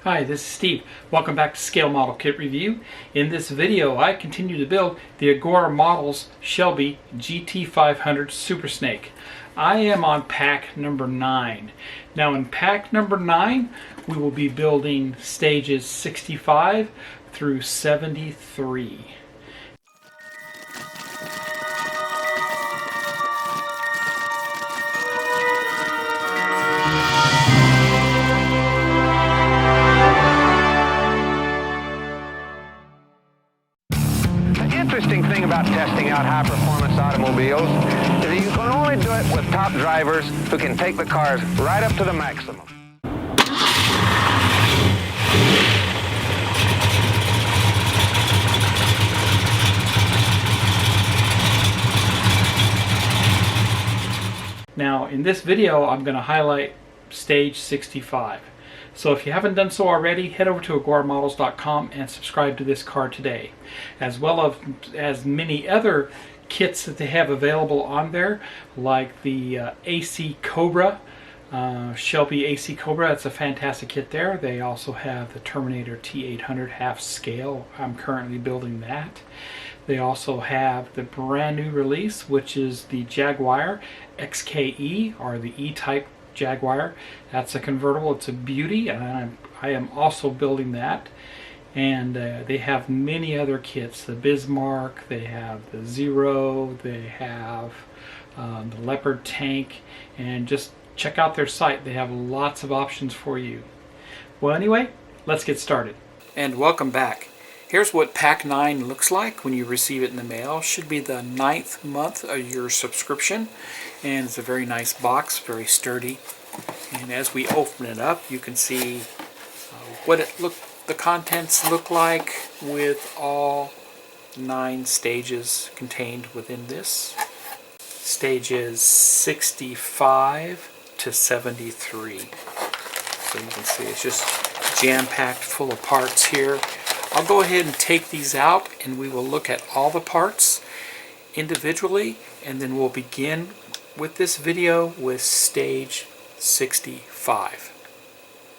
Hi, this is Steve. Welcome back to Scale Model Kit Review. In this video, I continue to build the Agora Models Shelby GT500 Super Snake. I am on pack number 9. Now in pack number 9, we will be building stages 65 through 73. Interesting thing about testing out high-performance automobiles is that you can only do it with top drivers who can take the cars right up to the maximum. Now in this video, I'm going to highlight stage 65. So if you haven't done so already, head over to agoramodels.com and subscribe to this car today, as well as many other kits that they have available on there, like the AC Cobra, Shelby AC Cobra. That's a fantastic kit there. They also have the Terminator T800 half scale. I'm currently building that. They also have the brand new release, which is the Jaguar XKE, or the E-Type Jaguar. That's a convertible. It's a beauty, and I am also building that. And they have many other kits, the Bismarck, they have the Zero, they have the Leopard tank, and just check out their site. They have lots of options for you. Well, anyway, let's get started. And welcome back. Here's what Pack 9 looks like when you receive it in the mail. Should be the 9th month of your subscription. And it's a very nice box, very sturdy. And as we open it up, you can see what the contents look like with all 9 stages contained within this. Stages 65 to 73. So you can see it's just jam-packed full of parts here. I'll go ahead and take these out and we will look at all the parts individually, and then we'll begin with this video with stage 65.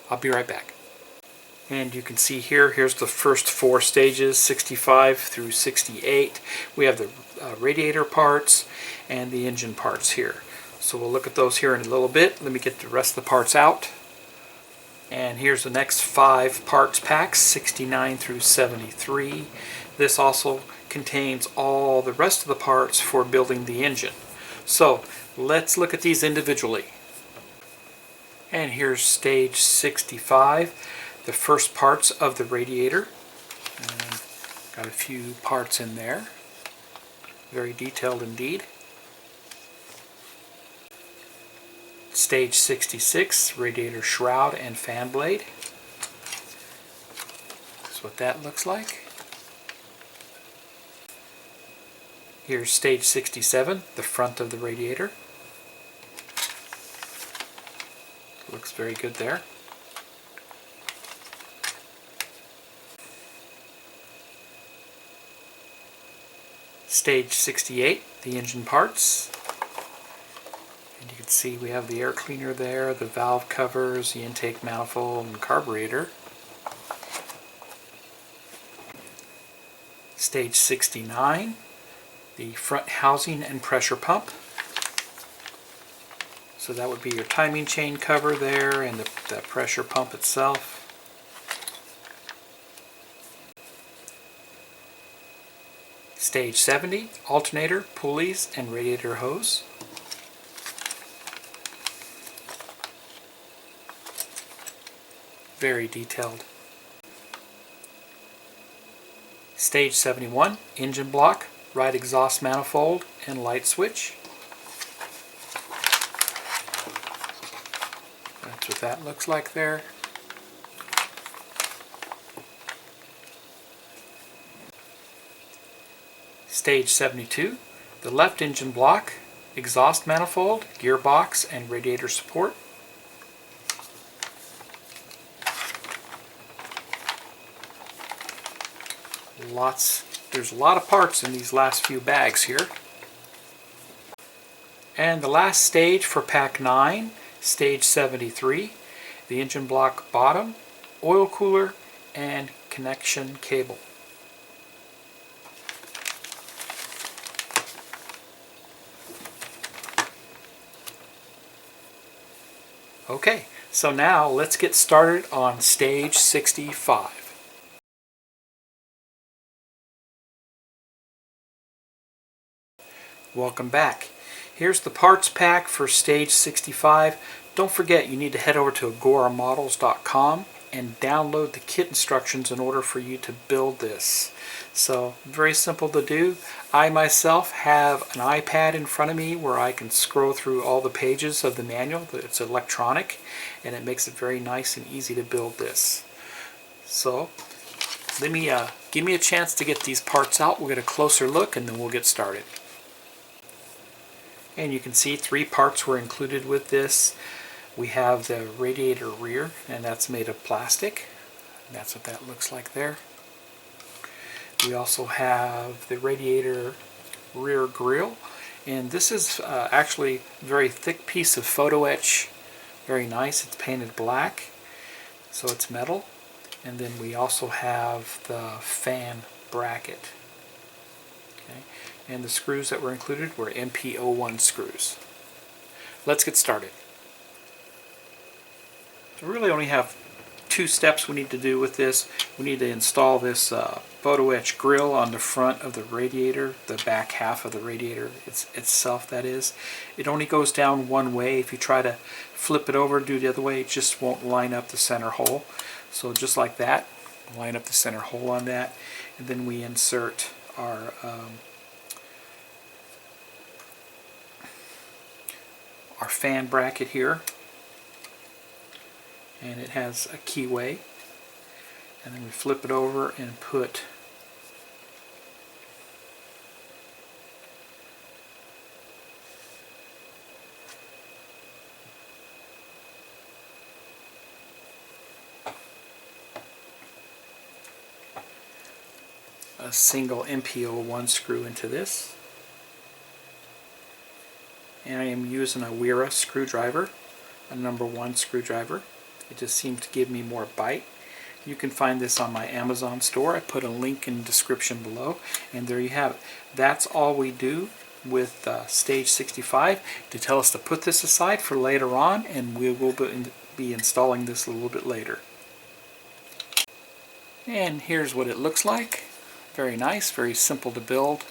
I'll be right back. And you can see here's the first 4 stages, 65 through 68. We have the radiator parts and the engine parts here. So we'll look at those here in a little bit. Let me get the rest of the parts out. And here's the next 5 parts packs, 69 through 73. This also contains all the rest of the parts for building the engine. So let's look at these individually. And here's stage 65, the first parts of the radiator. And got a few parts in there. Very detailed indeed. Stage 66, radiator shroud and fan blade. That's what that looks like. Here's stage 67, the front of the radiator. Looks very good there. Stage 68, the engine parts. And you can see we have the air cleaner there, the valve covers, the intake manifold, and carburetor. Stage 69, the front housing and pressure pump. So that would be your timing chain cover there and the pressure pump itself. Stage 70, alternator, pulleys, and radiator hose. Very detailed. Stage 71, engine block, right exhaust manifold, and light switch. That's what that looks like there. Stage 72, the left engine block, exhaust manifold, gearbox, and radiator support. There's a lot of parts in these last few bags here. And the last stage for pack 9, stage 73, the engine block bottom, oil cooler and connection cable. Okay, so now let's get started on stage 65. Welcome back. Here's the parts pack for stage 65. Don't forget, you need to head over to agoramodels.com and download the kit instructions in order for you to build this. So very simple to do. I myself have an iPad in front of me where I can scroll through all the pages of the manual. It's electronic and it makes it very nice and easy to build this. So give me a chance to get these parts out. We'll get a closer look and then we'll get started. And you can see 3 parts were included with this. We have the radiator rear, and that's made of plastic. That's what that looks like there. We also have the radiator rear grille, and this is actually a very thick piece of photo etch. Very nice. It's painted black, so it's metal. And then we also have the fan bracket. Okay. And the screws that were included were MP01 screws. Let's get started. So we really only have 2 steps we need to do with this. We need to install this photo etch grill on the front of the radiator, the back half of the radiator itself, that is. It only goes down one way. If you try to flip it over, do the other way, it just won't line up the center hole. So just like that, line up the center hole on that, and then we insert our fan bracket here, and it has a keyway, and then we flip it over and put a single MP01 screw into this. And I am using a Wera screwdriver, a number 1 screwdriver. It just seems to give me more bite. You can find this on my Amazon store. I put a link in the description below, and there you have it. That's all we do with stage 65 to tell us to put this aside for later on, and we will be installing this a little bit later. And here's what it looks like. Very nice, very simple to build.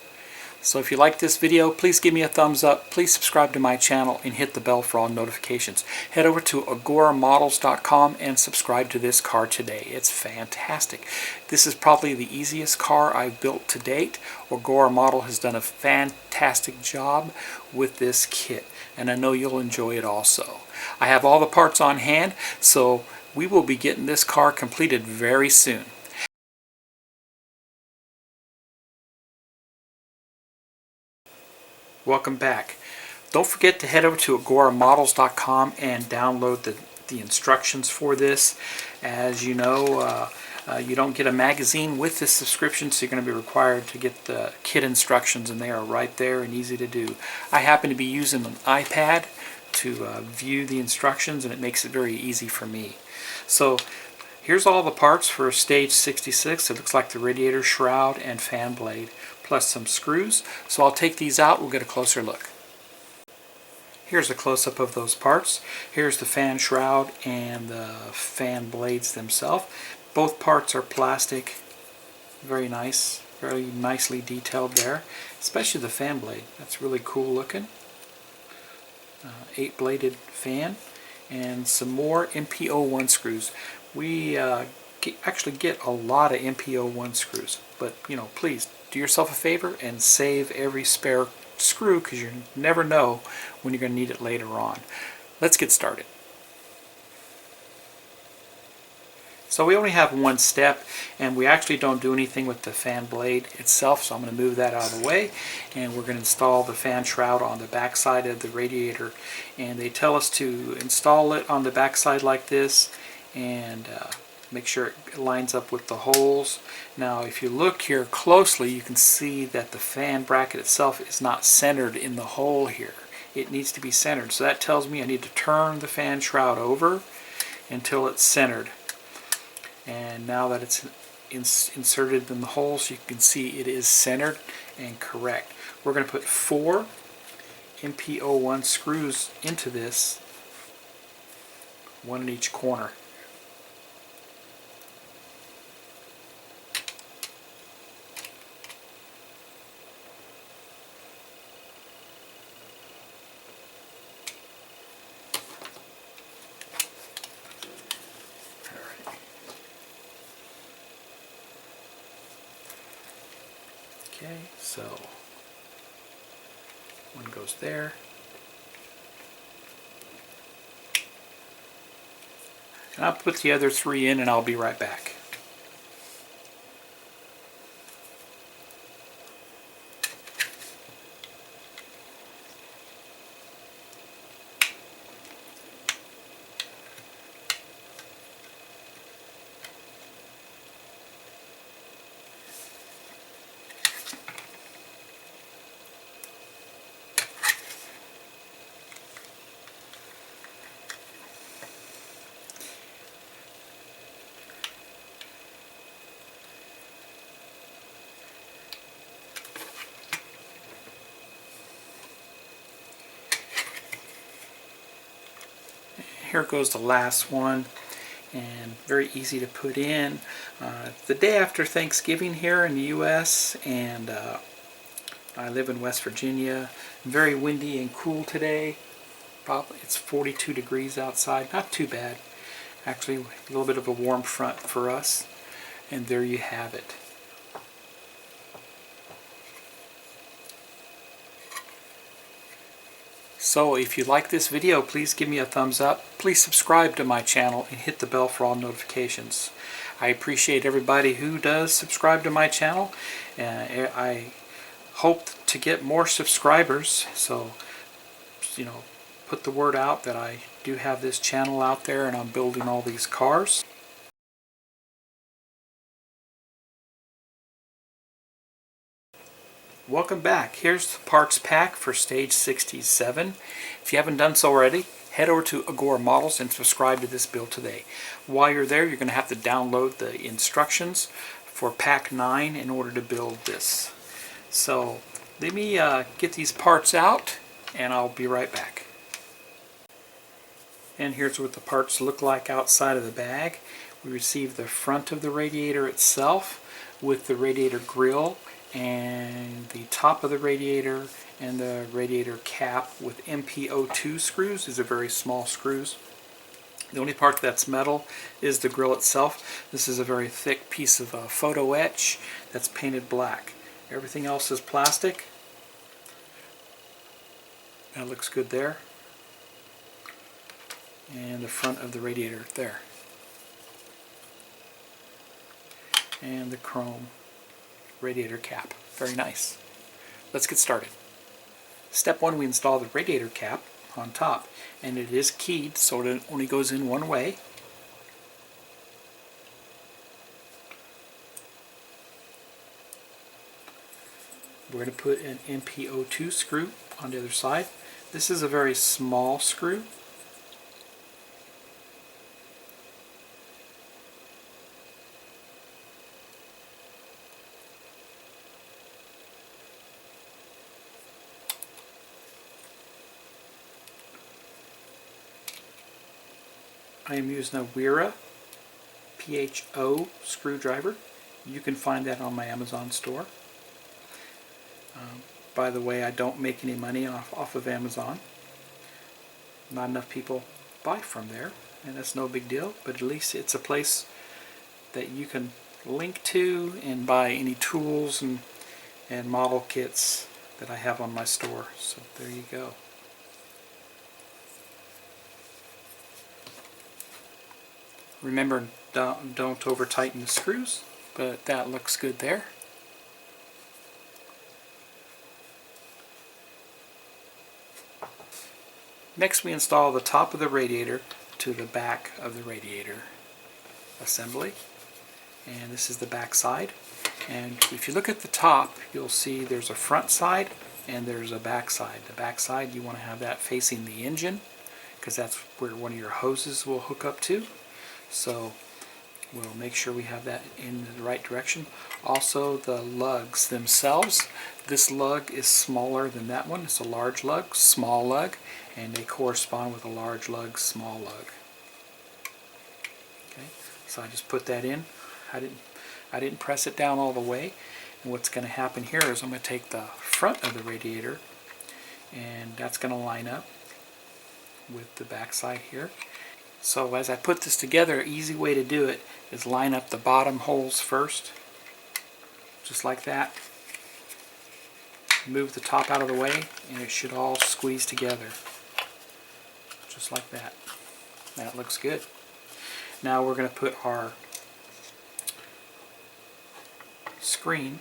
So if you like this video, please give me a thumbs up, please subscribe to my channel, and hit the bell for all notifications. Head over to agoramodels.com and subscribe to this car today. It's fantastic. This is probably the easiest car I've built to date. Agora Model has done a fantastic job with this kit, and I know you'll enjoy it also. I have all the parts on hand, so we will be getting this car completed very soon. Welcome back. Don't forget to head over to agoramodels.com and download the instructions for this. As you know, you don't get a magazine with this subscription, so you're going to be required to get the kit instructions, and they are right there and easy to do. I happen to be using an iPad to view the instructions, and it makes it very easy for me. So here's all the parts for stage 66. It looks like the radiator, shroud, and fan blade, plus some screws. So I'll take these out. We'll get a closer look. Here's a close-up of those parts. Here's the fan shroud and the fan blades themselves. Both parts are plastic. Very nice. Very nicely detailed there. Especially the fan blade. That's really cool looking. 8-bladed fan. And some more MP01 screws. We actually get a lot of MP01 screws. But, you know, please do yourself a favor and save every spare screw, because you never know when you're going to need it later on. Let's get started. So we only have one step, and we actually don't do anything with the fan blade itself, so I'm going to move that out of the way, and we're going to install the fan shroud on the back side of the radiator. And they tell us to install it on the back side like this, and make sure it lines up with the holes. Now if you look here closely, you can see that the fan bracket itself is not centered in the hole here. It needs to be centered, so that tells me I need to turn the fan shroud over until it's centered. And now that it's inserted in the holes, you can see it is centered and correct. We're going to put 4 MP01 screws into this, 1 in each corner. Okay, so 1 goes there. And I'll put the other 3 in and I'll be right back. Here goes the last one, and very easy to put in. The day after Thanksgiving here in the US, and I live in West Virginia. Very windy and cool today. Probably it's 42 degrees outside, not too bad. Actually, a little bit of a warm front for us. And there you have it. So if you like this video, please give me a thumbs up. Please subscribe to my channel and hit the bell for all notifications. I appreciate everybody who does subscribe to my channel. I hope to get more subscribers, so put the word out that I do have this channel out there and I'm building all these cars. Welcome back. Here's the parts pack for stage 67. If you haven't done so already, head over to Agora Models and subscribe to this build today. While you're there, you're going to have to download the instructions for pack 9 in order to build this. So let me get these parts out and I'll be right back. And here's what the parts look like outside of the bag. We received the front of the radiator itself with the radiator grill and the top of the radiator and the radiator cap with MP02 screws. These are very small screws. The only part that's metal is the grill itself. This is a very thick piece of photo etch that's painted black. Everything else is plastic. That looks good there. And the front of the radiator there. And the chrome radiator cap. Very nice. Let's get started. Step 1, we install the radiator cap on top, and it is keyed so it only goes in one way. We're going to put an MP02 screw on the other side. This is a very small screw. I am using a Wera PHO screwdriver. You can find that on my Amazon store. By the way, I don't make any money off of Amazon. Not enough people buy from there, and that's no big deal, but at least it's a place that you can link to and buy any tools and model kits that I have on my store. So there you go. Remember, don't over tighten the screws, but that looks good there. Next, we install the top of the radiator to the back of the radiator assembly. And this is the back side. And if you look at the top, you'll see there's a front side and there's a back side. The back side, you want to have that facing the engine because that's where one of your hoses will hook up to. So We'll make sure we have that in the right direction. Also, the lugs themselves. This lug is smaller than that one. It's a large lug, small lug, and they correspond with a large lug, small lug. Okay, so I just put that in. I didn't press it down all the way. And what's going to happen here is I'm going to take the front of the radiator, and that's going to line up with the back side here. So as I put this together, an easy way to do it is line up the bottom holes first, just like that. Move the top out of the way, and it should all squeeze together, just like that. That looks good. Now we're going to put our screen,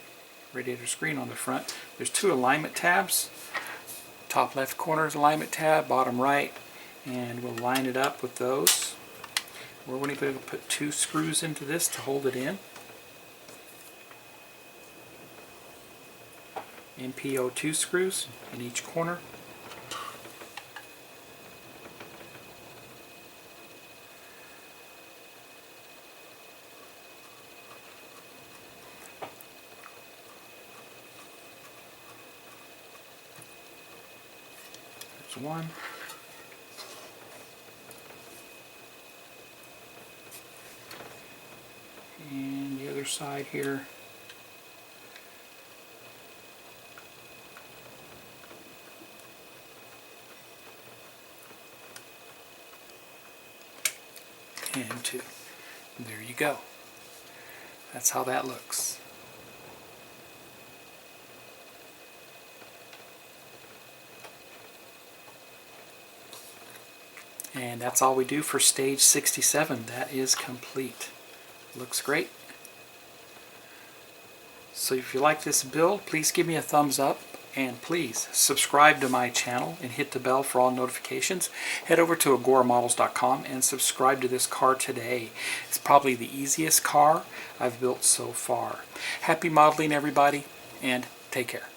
radiator screen, on the front. There's two alignment tabs. Top left corner is alignment tab, bottom right, and we'll line it up with those. We're going to put 2 screws into this to hold it in. NPO2 screws in each corner. There's one. And the other side here. And 2. And there you go. That's how that looks. And that's all we do for stage 67. That is complete. Looks great. So if you like this build, please give me a thumbs up, and please subscribe to my channel and hit the bell for all notifications. Head over to agoramodels.com and subscribe to this car today. It's probably the easiest car I've built so far. Happy modeling, everybody, and take care.